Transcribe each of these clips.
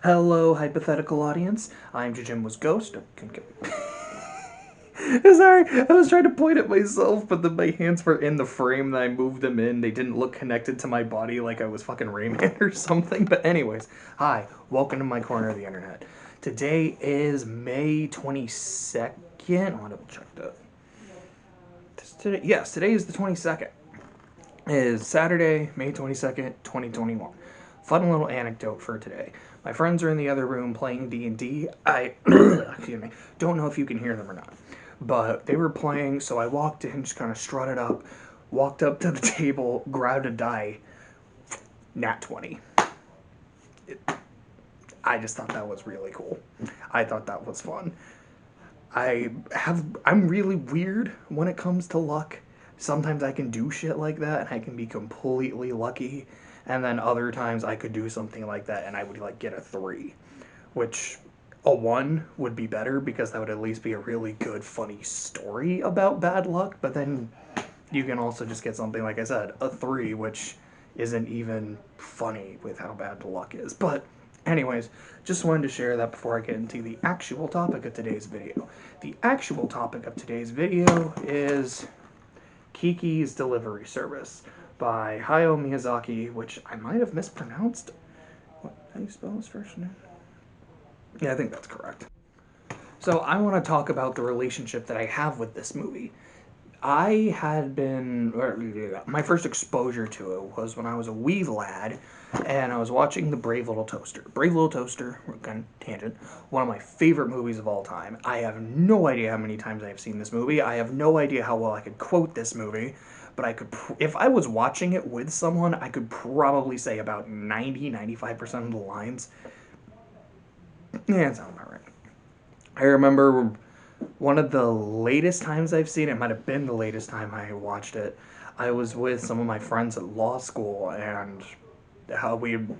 Hello, hypothetical audience. I'm JJNW'S ghost. Sorry, I was trying to point at myself, but then my hands were in the frame, and I moved them in. They didn't look connected to my body like I was fucking Rayman or something. But anyways, hi, welcome to my corner of the internet. Today is May 22nd. I want to double check that. Yes, today is the 22nd. It is Saturday, May 22nd, 2021. Fun little anecdote for today. My friends are in the other room playing D&D. I, excuse me, don't know if you can hear them or not. But they were playing, so I walked in, just kind of strutted up, walked up to the table, grabbed a die, nat 20. I just thought that was really cool. I thought that was fun. I'm really weird when it comes to luck. Sometimes I can do shit like that and I can be completely lucky, and then other times I could do something like that and I would like get a 3, which a 1 would be better because that would at least be a really good funny story about bad luck, but then you can also just get something like I said, a 3, which isn't even funny with how bad the luck is. But anyways, just wanted to share that before I get into the actual topic of today's video. The actual topic of today's video is Kiki's Delivery Service by Hayao Miyazaki, which I might have mispronounced. What, how do you spell his first name? Yeah, I think that's correct. So I want to talk about the relationship that I have with this movie. I had been, my first exposure to it was when I was a wee lad, and I was watching The Brave Little Toaster. Brave Little Toaster, kind of tangent, one of my favorite movies of all time. I have no idea how many times I have seen this movie. I have no idea how well I could quote this movie, but I could, if I was watching it with someone, I could probably say about 95% of the lines. Yeah, that sounds about right. I remember one of the latest times I've seen it, might have been the latest time I watched it. I was with some of my friends at law school, and how we, what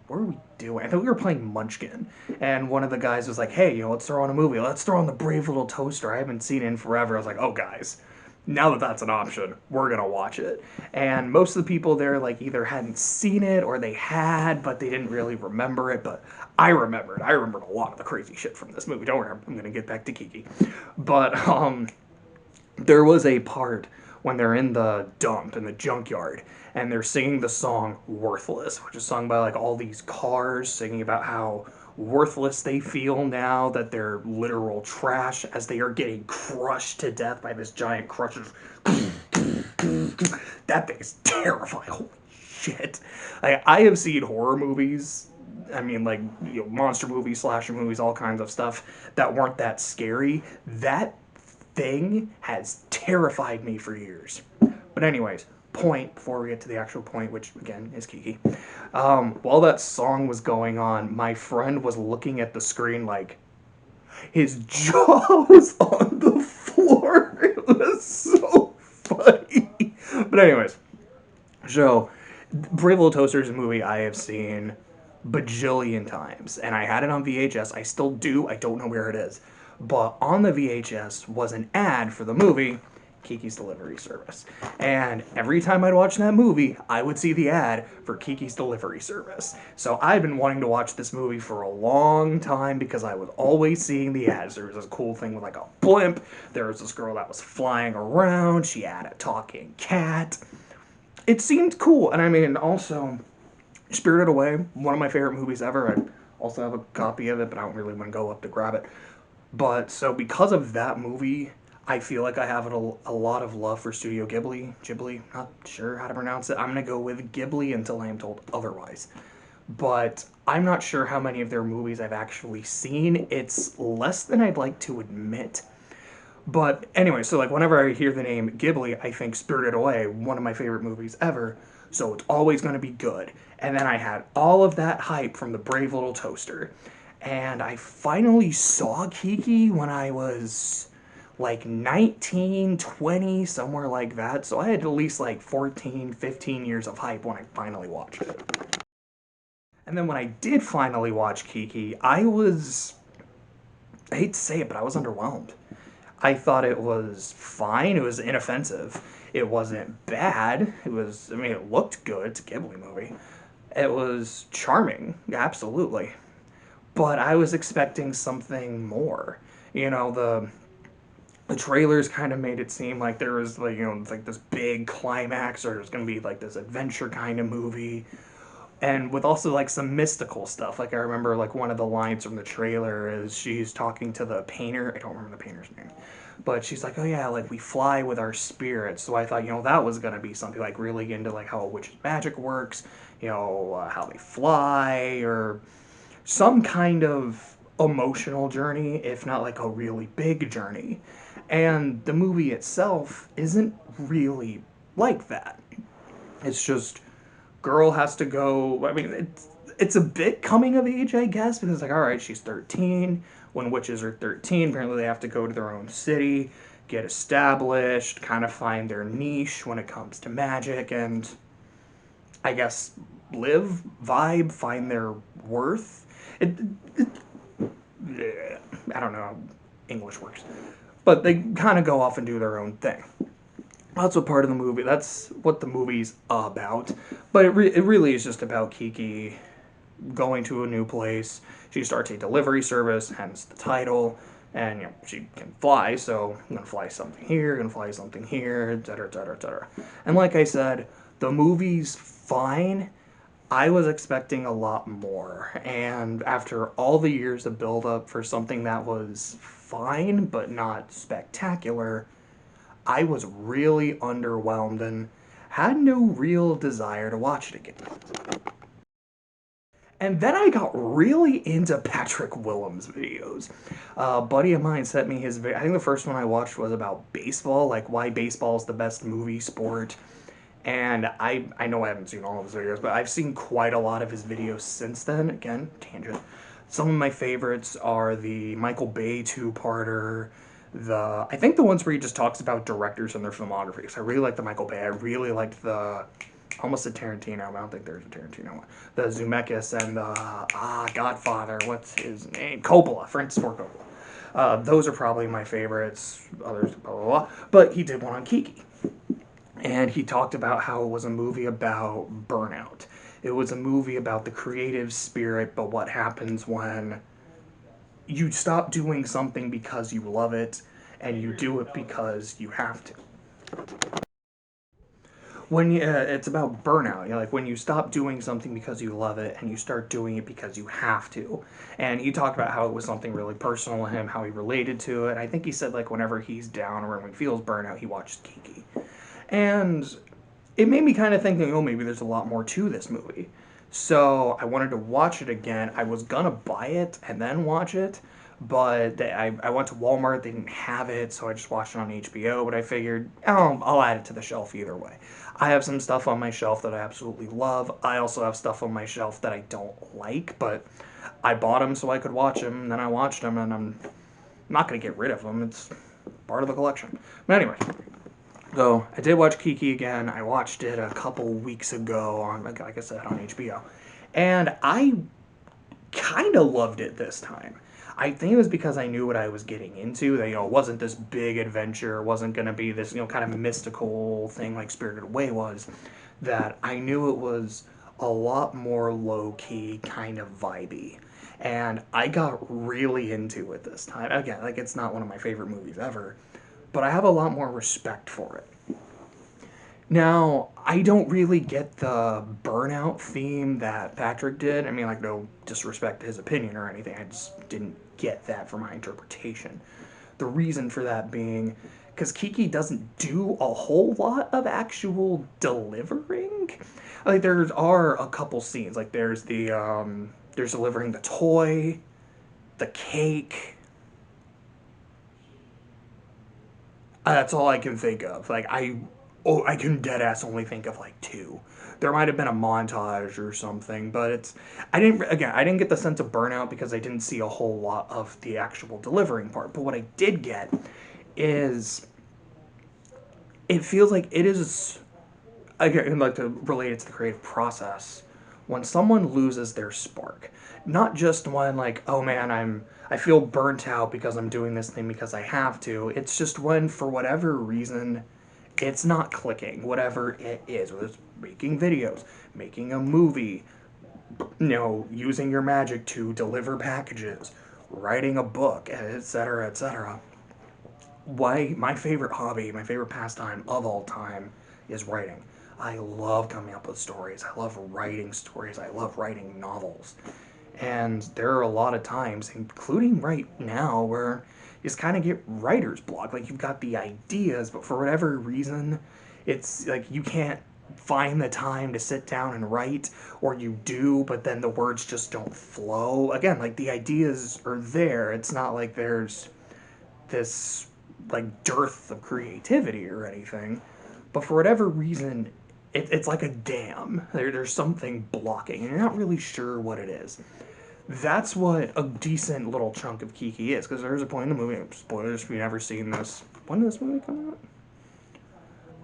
were we doing? I think we were playing Munchkin, and one of the guys was like, "Hey, let's throw on a movie. Let's throw on The Brave Little Toaster. I haven't seen it in forever." I was like, "Oh, guys, now that that's an option, we're gonna watch it." And most of the people there like either hadn't seen it or they had, but they didn't really remember it. But I remembered. I remembered a lot of the crazy shit from this movie. Don't worry, I'm gonna get back to Kiki. But there was a part when they're in the dump in the junkyard and they're singing the song "Worthless," which is sung by like all these cars singing about how worthless they feel now that they're literal trash as they are getting crushed to death by this giant crusher. That thing is terrifying. Holy shit. I have seen horror movies, I mean, like, you know, monster movies, slasher movies, all kinds of stuff that weren't that scary. That thing has terrified me for years. But anyways, point, before we get to the actual point, which again is Kiki. While that song was going on, my friend was looking at the screen like his jaw was on the floor. It was so funny. But anyways, so Brave Little Toaster is a movie I have seen bajillion times, and I had it on VHS. I still do. I don't know where it is, but on the VHS was an ad for the movie Kiki's Delivery Service, and every time I'd watch that movie, I would see the ad for Kiki's Delivery Service. So I've been wanting to watch this movie for a long time because I was always seeing the ads. There was this cool thing with like a blimp. There was this girl that was flying around. She had a talking cat. It seemed cool, and I mean, also Spirited Away, one of my favorite movies ever. I also have a copy of it, but I don't really want to go up to grab it. But so because of that movie, I feel like I have a lot of love for Studio Ghibli. Ghibli, not sure how to pronounce it. I'm gonna go with Ghibli until I am told otherwise. But I'm not sure how many of their movies I've actually seen. It's less than I'd like to admit. But anyway, so like whenever I hear the name Ghibli, I think Spirited Away, one of my favorite movies ever. So it's always going to be good. And then I had all of that hype from the Brave Little Toaster. And I finally saw Kiki when I was like 19, 20, somewhere like that. So I had at least like 14, 15 years of hype when I finally watched it. And then when I did finally watch Kiki, I hate to say it, but I was underwhelmed. I thought it was fine. It was inoffensive. It wasn't bad. It was, I mean, it looked good. It's a Ghibli movie. It was charming, absolutely. but I was expecting something more. You know, the trailers kind of made it seem like there was like, you know, like this big climax, or there's gonna be like this adventure kind of movie, and with also like some mystical stuff. Like I remember like one of the lines from the trailer is she's talking to the painter. I don't remember the painter's name, but she's like, "Oh yeah, like we fly with our spirits." So I thought, you know, that was gonna be something like really into like how a witch's magic works, you know, how they fly, or some kind of emotional journey, if not like a really big journey. And the movie itself isn't really like that. It's just girl has to go. I mean, it's a bit coming of age, I guess, because it's like, all right, she's 13. When witches are 13, apparently they have to go to their own city, get established, kind of find their niche when it comes to magic, and I guess live, vibe, find their worth. It, I don't know how English works, but they kind of go off and do their own thing. That's what part of the movie. That's what the movie's about. But it really is just about Kiki going to a new place. She starts a delivery service, hence the title. And you know, she can fly, so I'm gonna fly something here, gonna fly something here, etc., etc., etc. And like I said, the movie's fine. I was expecting a lot more, and after all the years of build up for something that was fine but not spectacular, I was really underwhelmed and had no real desire to watch it again. And then I got really into PatrickWillem's videos. A buddy of mine sent me his video. I think the first one I watched was about baseball, like why baseball is the best movie sport. And I know I haven't seen all of his videos, but I've seen quite a lot of his videos since then. Again, tangent. Some of my favorites are the Michael Bay two-parter, I think the ones where he just talks about directors and their filmography. Because I really like the Michael Bay. I really liked the almost a Tarantino. I don't think there's a Tarantino one. The Zemeckis and the Godfather. What's his name? Coppola. Francis Ford Coppola. Those are probably my favorites. Others, blah blah blah. But he did one on Kiki. And he talked about how it was a movie about burnout. It was a movie about the creative spirit, but what happens when you stop doing something because you love it and you do it because you have to. When you, it's about burnout, you know, like when you stop doing something because you love it and you start doing it because you have to. And he talked about how it was something really personal to him, how he related to it. I think he said like whenever he's down or when he feels burnout, he watches Kiki. And it made me kind of thinking, oh, maybe there's a lot more to this movie. So I wanted to watch it again. I was gonna buy it and then watch it, but I went to Walmart, they didn't have it, so I just watched it on HBO, but I figured, oh, I'll add it to the shelf either way. I have some stuff on my shelf that I absolutely love. I also have stuff on my shelf that I don't like, but I bought them so I could watch them, and then I watched them, and I'm not gonna get rid of them. It's part of the collection. But anyway. So I did watch Kiki again. I watched it a couple weeks ago on, like I said, on HBO, and I kind of loved it this time. I think it was because I knew what I was getting into. That, you know, it wasn't this big adventure. It wasn't going to be this, you know, kind of mystical thing like Spirited Away was. That I knew it was a lot more low key, kind of vibey, and I got really into it this time. Again, like it's not one of my favorite movies ever, but I have a lot more respect for it. Now, I don't really get the burnout theme that Patrick did. I mean, like, no disrespect to his opinion or anything. I just didn't get that from my interpretation. The reason for that being because Kiki doesn't do a whole lot of actual delivering. Like, there are a couple scenes. Like, there's delivering the toy, the cake. That's all I can think of. Like, I can dead ass only think of like two. There might have been a montage or something, but I didn't get the sense of burnout because I didn't see a whole lot of the actual delivering part. But what I did get is it feels like it is, again, like to relate it to the creative process. When someone loses their spark, not just when like, oh man, I feel burnt out because I'm doing this thing because I have to. It's just when for whatever reason it's not clicking, whatever it is, whether it's making videos, making a movie, using your magic to deliver packages, writing a book, etc., etc. Why my favorite hobby, my favorite pastime of all time is writing. I love coming up with stories. I love writing stories. I love writing novels. And there are a lot of times, including right now, where you just kind of get writer's block. Like, you've got the ideas, but for whatever reason, it's like you can't find the time to sit down and write, or you do, but then the words just don't flow. Again, like, the ideas are there. It's not like there's this, like, dearth of creativity or anything. But for whatever reason, it's like a dam. There's something blocking, and you're not really sure what it is. That's what a decent little chunk of Kiki is, because there's a point in the movie, spoilers if you've never seen this. When did this movie come out?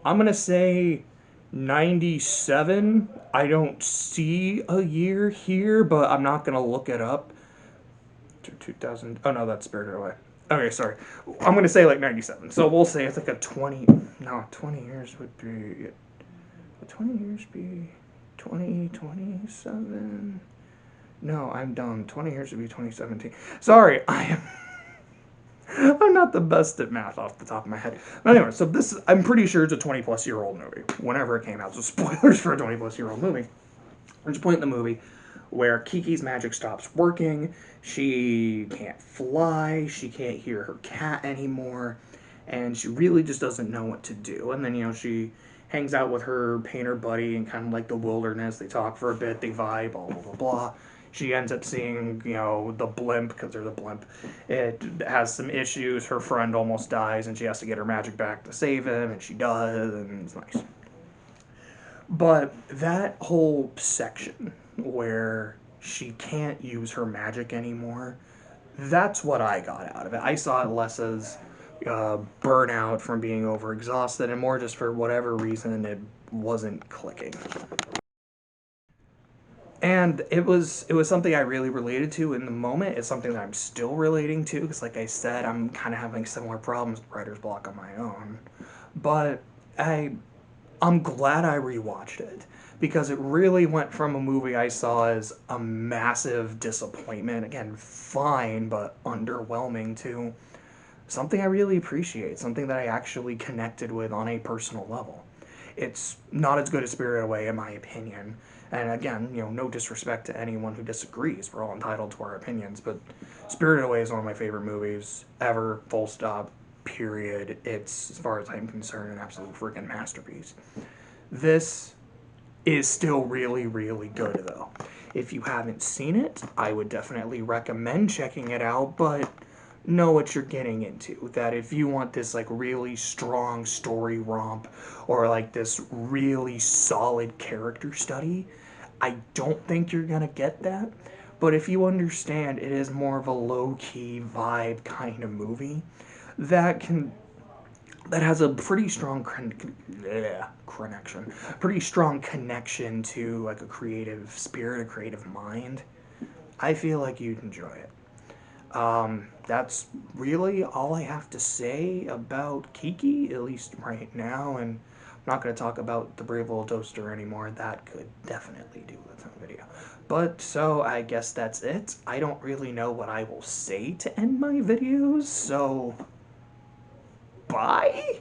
I'm going to say 97. I don't see a year here, but I'm not going to look it up. 2000. Oh, no, that's Spirited Away. Okay, sorry. I'm going to say like 97. So we'll say it's like a 20. No, 20 years would be. Would 20 years be 2027? No, I'm dumb. 20 years would be 2017. Sorry, I'm not the best at math off the top of my head. But anyway, so this, I'm pretty sure it's a 20-plus-year-old movie, whenever it came out. So spoilers for a 20-plus-year-old movie. There's a point in the movie where Kiki's magic stops working. She can't fly. She can't hear her cat anymore. And she really just doesn't know what to do. And then, she hangs out with her painter buddy in kind of like the wilderness. They talk for a bit. They vibe, blah, blah, blah, blah. She ends up seeing, the blimp, because there's a blimp. It has some issues. Her friend almost dies, and she has to get her magic back to save him, and she does, and it's nice. But that whole section where she can't use her magic anymore, that's what I got out of it. I saw it less as burnout from being overexhausted, and more just for whatever reason it wasn't clicking. And it was something I really related to in the moment. It's something that I'm still relating to, because like I said, I'm kind of having similar problems with writer's block on my own. But I'm glad I rewatched it, because it really went from a movie I saw as a massive disappointment, again, fine, but underwhelming, to something I really appreciate, something that I actually connected with on a personal level. It's not as good as Spirited Away, in my opinion. And again, no disrespect to anyone who disagrees. We're all entitled to our opinions, but Spirited Away is one of my favorite movies ever, full stop, period. It's, as far as I'm concerned, an absolute freaking masterpiece. This is still really, really good, though. If you haven't seen it, I would definitely recommend checking it out, but know what you're getting into. That if you want this like really strong story romp, or like this really solid character study, I don't think you're gonna get that. But if you understand it is more of a low-key vibe kind of movie, that has a pretty strong connection to like a creative spirit, a creative mind, I feel like you'd enjoy it. That's really all I have to say about Kiki, at least right now, and I'm not going to talk about the Brave Little Toaster anymore. That could definitely do its own video. But, so, I guess that's it. I don't really know what I will say to end my videos, so, bye?